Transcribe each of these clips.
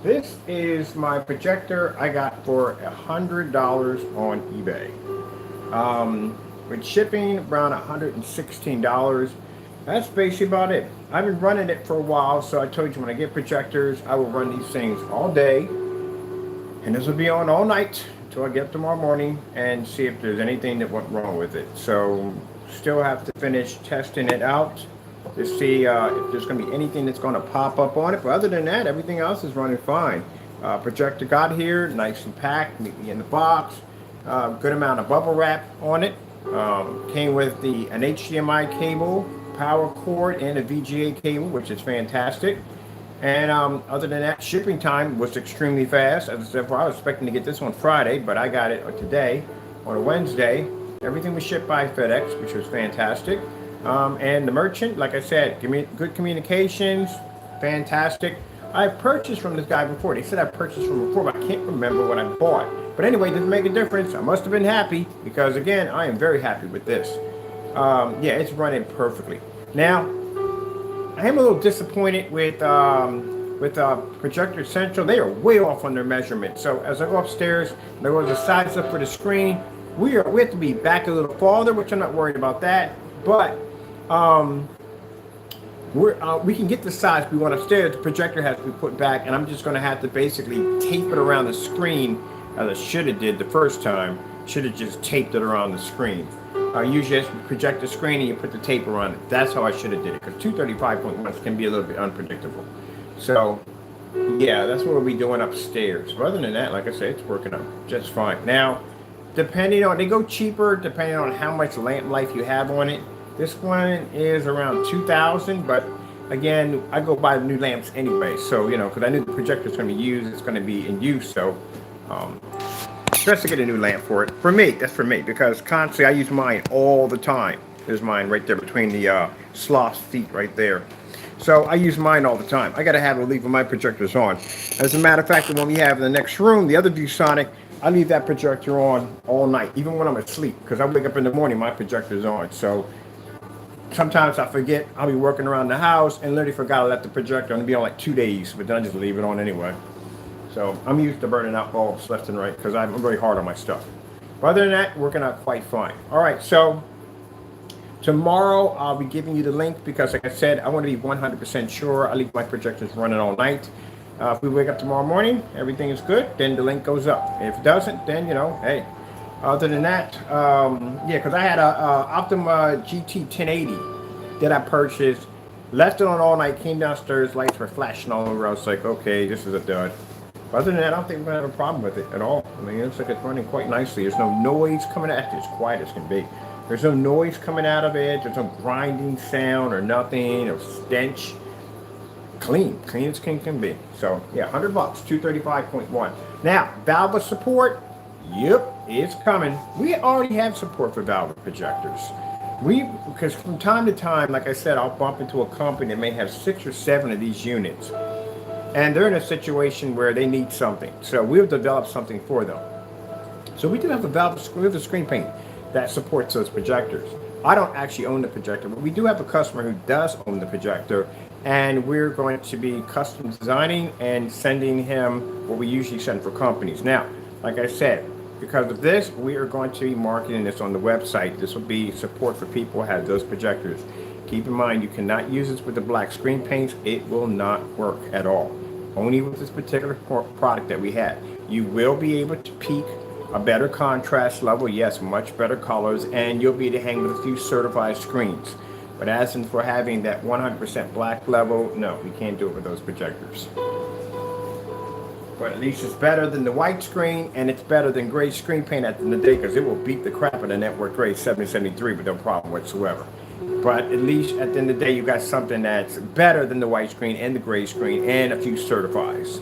This is my projector I got for $100 on eBay. With shipping around $116. That's basically about it. I've been running it for a while, so I told you when I get projectors, I will run these things all day, and this will be on all night until I get up tomorrow morning and see if there's anything that went wrong with it. So, still have to finish testing it out to see if there's going to be anything that's going to pop up on it. But other than that, everything else is running fine. Projector got here, nice and packed, neatly in the box. Good amount of bubble wrap on it. Came with an HDMI cable, power cord, and a VGA cable, which is fantastic. And other than that, shipping time was extremely fast. As I said before, I was expecting to get this on Friday, but I got it today on a Wednesday. Everything was shipped by FedEx, which was fantastic. And the merchant, like I said, give me good communications, fantastic. I purchased from this guy before. They said I purchased from before, but I can't remember what I bought. But anyway, it doesn't make a difference. I must have been happy because, again, I am very happy with this. Yeah, it's running perfectly. Now, I am a little disappointed with Projector Central. They are way off on their measurement. So as I go upstairs, there was a size up for the screen. We have to be back a little farther, which I'm not worried about that. But um, we can get the size we want upstairs. The projector has to be put back, and I'm just going to have to basically tape it around the screen as I should have did the first time. Should have just taped it around the screen. Usually, just project the screen and you put the tape around it. That's how I should have did it, because 235.1 can be a little bit unpredictable. So, yeah, that's what we'll be doing upstairs. But other than that, like I said, it's working out just fine. Now, they go cheaper depending on how much lamp life you have on it. This one is around 2,000, but again, I go buy new lamps anyway. So, because I knew the projector's going to be used, it's going to be in use. So, um, best to get a new lamp for it. For me, that's for me, because constantly I use mine all the time. There's mine right there between the sloth feet right there. So I use mine all the time. I got to have a leave of my projectors on. As a matter of fact, the one we have in the next room, the other ViewSonic, I leave that projector on all night, even when I'm asleep, because I wake up in the morning, my projector's on. So sometimes I forget, I'll be working around the house and literally forgot I left the projector on. It'll be on like 2 days, but then I just leave it on anyway. So I'm used to burning out bulbs left and right because I'm very hard on my stuff. But other than that, working out quite fine. All right, so tomorrow I'll be giving you the link because, like I said, I want to be 100% sure. I leave my projectors running all night. If we wake up tomorrow morning, everything is good, then the link goes up. If it doesn't, then, hey. Other than that, yeah, because I had a Optima GT 1080 that I purchased, left it on all night, came downstairs, lights were flashing all over. I was like, okay, this is a dud. But other than that, I don't think we're going to have a problem with it at all. I mean, it looks like it's running quite nicely. There's no noise coming out. It's quiet as can be. There's no noise coming out of it. There's no grinding sound or nothing, or stench. Clean as can be. So yeah, $100, 235.1. Now, VAVA support, yep, it's coming. We already have support for VAVA projectors. Because from time to time, like I said, I'll bump into a company that may have 6 or 7 of these units, and they're in a situation where they need something. So we'll develop something for them. So we do have a screen paint that supports those projectors. I don't actually own the projector, but we do have a customer who does own the projector, and we're going to be custom designing and sending him what we usually send for companies. Now, like I said, because of this, we are going to be marketing this on the website. This will be support for people who have those projectors. Keep in mind, you cannot use this with the black screen paints. It will not work at all. Only with this particular product that we have. You will be able to peak a better contrast level, yes, much better colors, and you'll be able to hang with a few certified screens. But as in for having that 100% black level, no, we can't do it with those projectors. But at least it's better than the white screen, and it's better than gray screen paint at the end of the day, because it will beat the crap out of Network Gray 7073 with no problem whatsoever. But at least at the end of the day, you got something that's better than the white screen and the gray screen and a few certifies.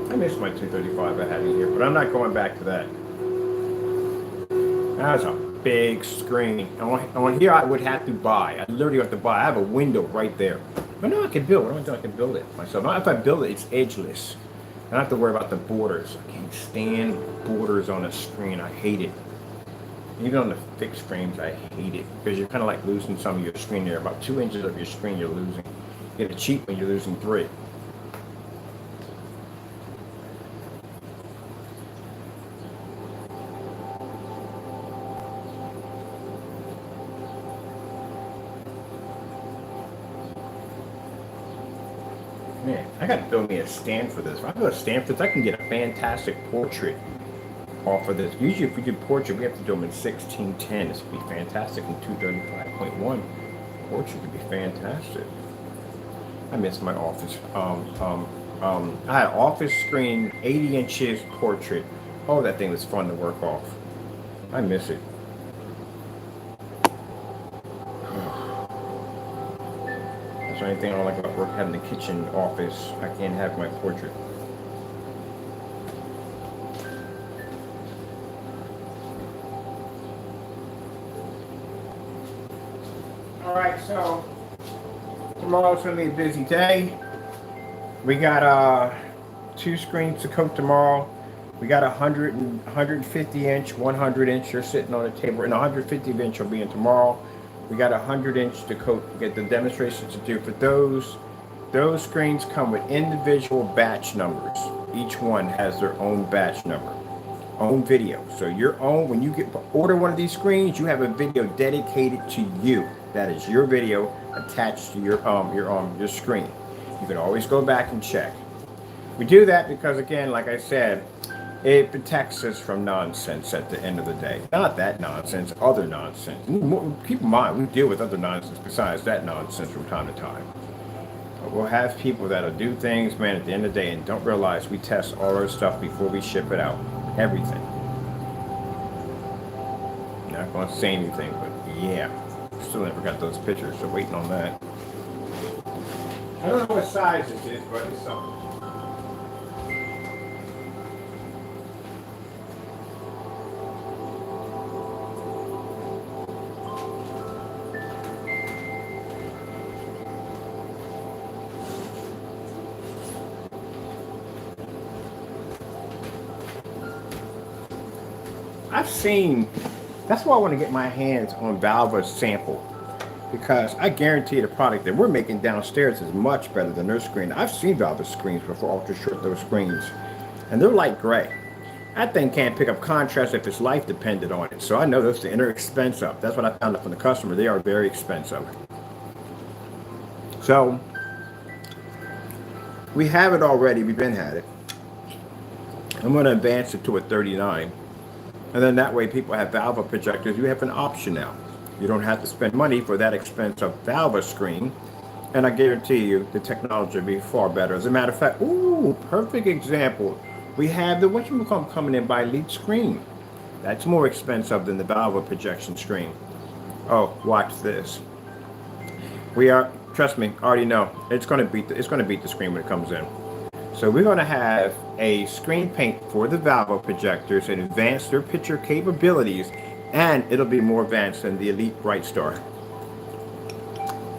I miss my 235 I had in here, but I'm not going back to that. That's a big screen. On here, I would have to buy. I literally have to buy. I have a window right there. But no, I can build. I don't think I can build it myself. Not if I build it, it's edgeless. I don't have to worry about the borders. I can't stand borders on a screen. I hate it. Even on the fixed frames, I hate it because you're kind of like losing some of your screen there. About 2 inches of your screen you're losing. You get it cheap when you're losing 3. Man, I gotta build me a stand for this. If I go to stand for this, I can get a fantastic portrait off of this. Usually if we do portrait, we have to do them in 1610. This would be fantastic in 235.1. Portrait would be fantastic. I miss my office. I had an office screen, 80 inches portrait. Oh, that thing was fun to work off. I miss it. That's the only thing I don't like about work, having the kitchen office. I can't have my portrait. All right, so tomorrow's gonna be a busy day. We got 2 screens to coat tomorrow. We got 150 inch, 100 inch. They're sitting on the table, and 150 inch will be in tomorrow. We got 100 inch to coat. Get the demonstrations to do for those. Those screens come with individual batch numbers. Each one has their own batch number, own video. So your own, when you order one of these screens, you have a video dedicated to you. That is your video attached to your screen. You can always go back and check. We do that because, again, like I said, it protects us from nonsense at the end of the day. Not that nonsense, other nonsense. Keep in mind, we deal with other nonsense besides that nonsense from time to time. But we'll have people that'll do things, man, at the end of the day and don't realize we test all our stuff before we ship it out. Everything. Not going to say anything, but yeah. Still never got those pictures, so waiting on that. I don't know what size this is, but it's something. I've seen, that's why I want to get my hands on VAVA sample, because I guarantee the product that we're making downstairs is much better than their screen. I've seen VAVA screens before, ultra short those screens, and they're light gray. That thing can't pick up contrast if its life depended on it. So I know those, and they're expensive. That's what I found out from the customer. They are very expensive. So we have it already. We've been had it. I'm going to advance it to a 39. And then that way people have VAVA projectors. You have an option now. You don't have to spend money for that expensive VAVA screen. And I guarantee you the technology will be far better. As a matter of fact, ooh, perfect example. We have the whatchamacallit coming in by Elite Screen. That's more expensive than the VAVA projection screen. Oh, watch this. We are, trust me, I already know. It's gonna beat the screen when it comes in. So we're going to have a screen paint for the VAVA projectors and advance their picture capabilities, and it'll be more advanced than the Elite Bright Star.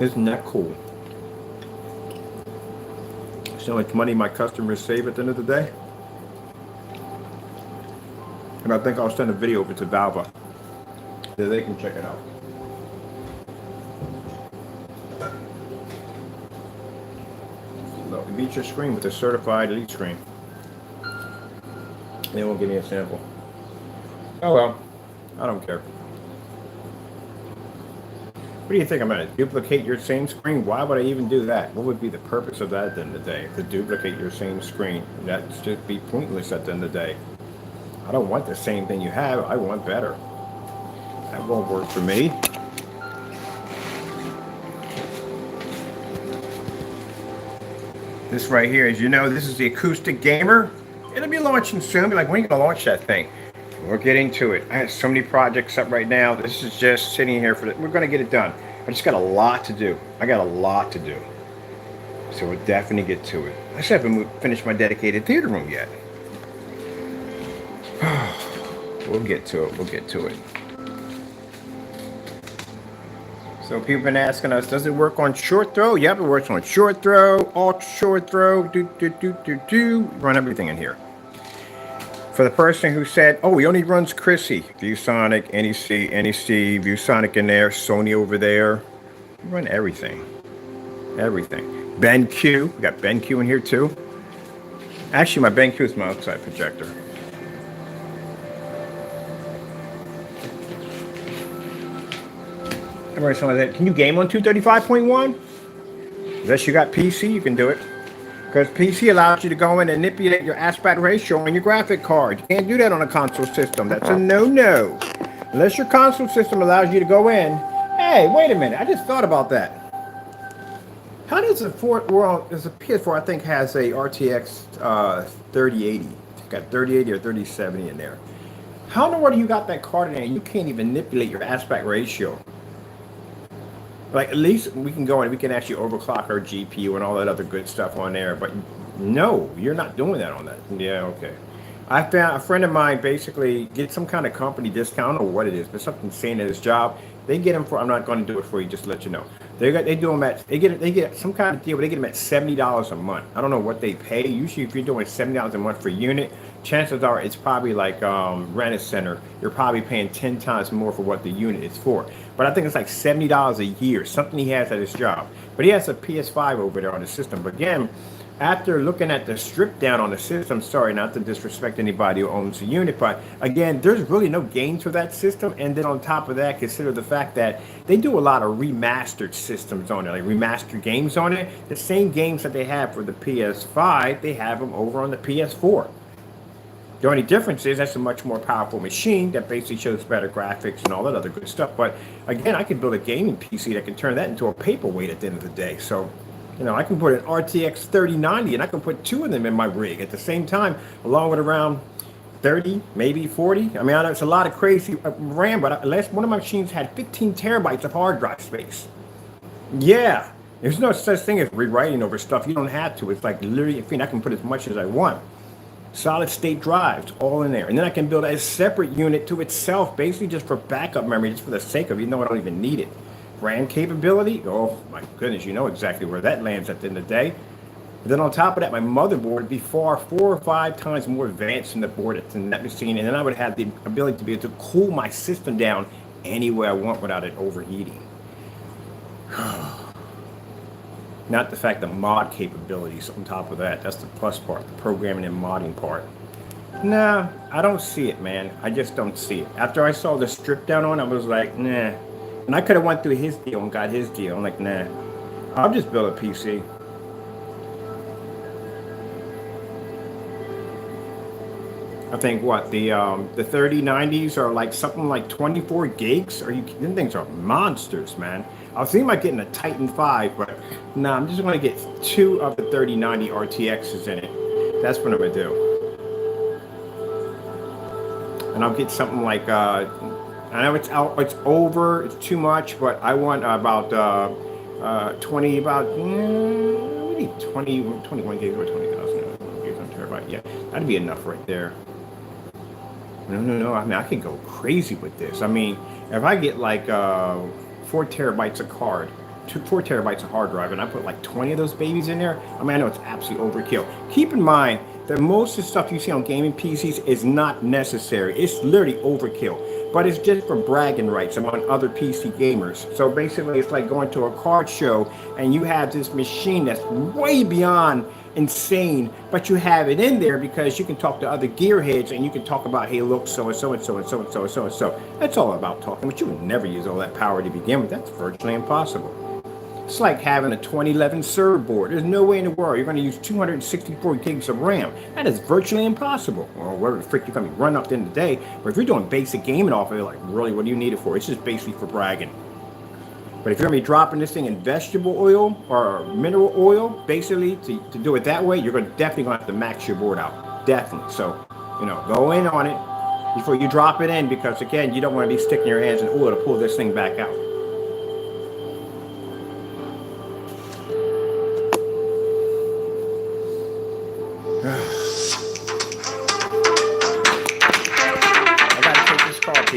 Isn't that cool? So much money my customers save at the end of the day. And I think I'll send a video over to VAVA so they can check it out. Beat your screen with a certified Elite screen. They won't give me a sample. Oh well, I don't care. What do you think? I'm going to duplicate your same screen? Why would I even do that? What would be the purpose of that at the end of the day? To duplicate your same screen. That should be pointless at the end of the day. I don't want the same thing you have. I want better. That won't work for me. This right here, as you know, this is the Acoustic Gamer. It'll be launching soon. Be like, when are you gonna launch that thing? We're getting to it. I have so many projects up right now. This is just sitting here for we're gonna get it done. I just got a lot to do. I got a lot to do. So we'll definitely get to it. I still haven't finished my dedicated theater room yet. We'll get to it. We'll get to it. So people have been asking us, does it work on short throw? Yep, it works on short throw, ultra short throw, run everything in here. For the person who said, "Oh, he only runs Chrissy, ViewSonic, NEC, ViewSonic in there, Sony over there, we run everything, everything." BenQ, we got BenQ in here too. Actually, my BenQ is my outside projector. Everybody, something like that. Can you game on 235.1? Unless you got PC, you can do it. Because PC allows you to go in and manipulate your aspect ratio on your graphic card. You can't do that on a console system. That's a no-no. Unless your console system allows you to go in. Hey, wait a minute. I just thought about that. How does a there's a PS4 I think has a RTX 3080. It's got 3080 or 3070 in there. How in the world you got that card in there and you can't even manipulate your aspect ratio? Like, at least we can go in, we can actually overclock our GPU and all that other good stuff on there. But no, you're not doing that on that. Yeah, okay. I found a friend of mine basically get some kind of company discount. I don't know what it is, but something insane at his job. They get them for, I'm not going to do it for you, just to let you know. They do them at, they get some kind of deal, but they get them at $70 a month. I don't know what they pay. Usually if you're doing $70 a month for a unit, chances are it's probably like Rent-A-Center. You're probably paying 10 times more for what the unit is for. But I think it's like $70 a year, something he has at his job. But he has a PS5 over there on the system. But again, after looking at the strip down on the system, sorry not to disrespect anybody who owns a unit, but again, there's really no gains for that system. And then on top of that, consider the fact that they do a lot of remastered systems on it, like remastered games on it. The same games that they have for the PS5, they have them over on the PS4. The only difference is that's a much more powerful machine that basically shows better graphics and all that other good stuff. But again, I can build a gaming PC that can turn that into a paperweight at the end of the day. So, you know, I can put an RTX 3090 and I can put two of them in my rig at the same time, along with around 30, maybe 40. I mean, I know it's a lot of crazy RAM, but one of my machines had 15 terabytes of hard drive space. Yeah, there's no such thing as rewriting over stuff. You don't have to. It's like literally, I can put as much as I want. Solid state drives all in there, and then I can build a separate unit to itself, basically just for backup memory, just for the sake of, I don't even need it. RAM capability, oh my goodness, you know exactly where that lands at the end of the day. But then on top of that, my motherboard would be 4 or 5 times more advanced than the board that's in that machine, and then I would have the ability to be able to cool my system down anywhere I want without it overheating. Not the fact that mod capabilities on top of that. That's the plus part, the programming and modding part. Nah, I don't see it, man. I just don't see it. After I saw the strip down on, I was like, nah. And I could have went through his deal and got his deal. I'm like, nah. I'll just build a PC. I think what the 3090s are like something like 24 gigs. Them things are monsters, man. I was thinking about getting a Titan 5, but nah, I'm just going to get 2 of the 3090 RTXs in it. That's what I'm going to do. And I'll get something like, I know it's over, it's too much, but I want about 21 gigs or 20,000 gigs on terabyte. Yeah, that'd be enough right there. No. I mean, I could go crazy with this. I mean, if I get like 4 terabytes of 4 terabytes of hard drive, and I put like 20 of those babies in there, I mean, I know it's absolutely overkill. Keep in mind that most of the stuff you see on gaming PCs is not necessary. It's literally overkill, but it's just for bragging rights among other PC gamers. So basically, it's like going to a card show and you have this machine that's way beyond insane, but you have it in there because you can talk to other gearheads and you can talk about, hey, look, so and so and so and so and so and so and so. That's all about talking, but you would never use all that power to begin with. That's virtually impossible. It's like having a 2011 server board. There's no way in the world you're going to use 264 gigs of RAM. That is virtually impossible. Well, where the frick you're going to be running up at the end of the day. But if you're doing basic gaming off of it, like, really, what do you need it for? It's just basically for bragging. But if you're going to be dropping this thing in vegetable oil or mineral oil, basically, to do it that way, you're definitely going to have to max your board out. Definitely. So, go in on it before you drop it in, because, again, you don't want to be sticking your hands in oil to pull this thing back out.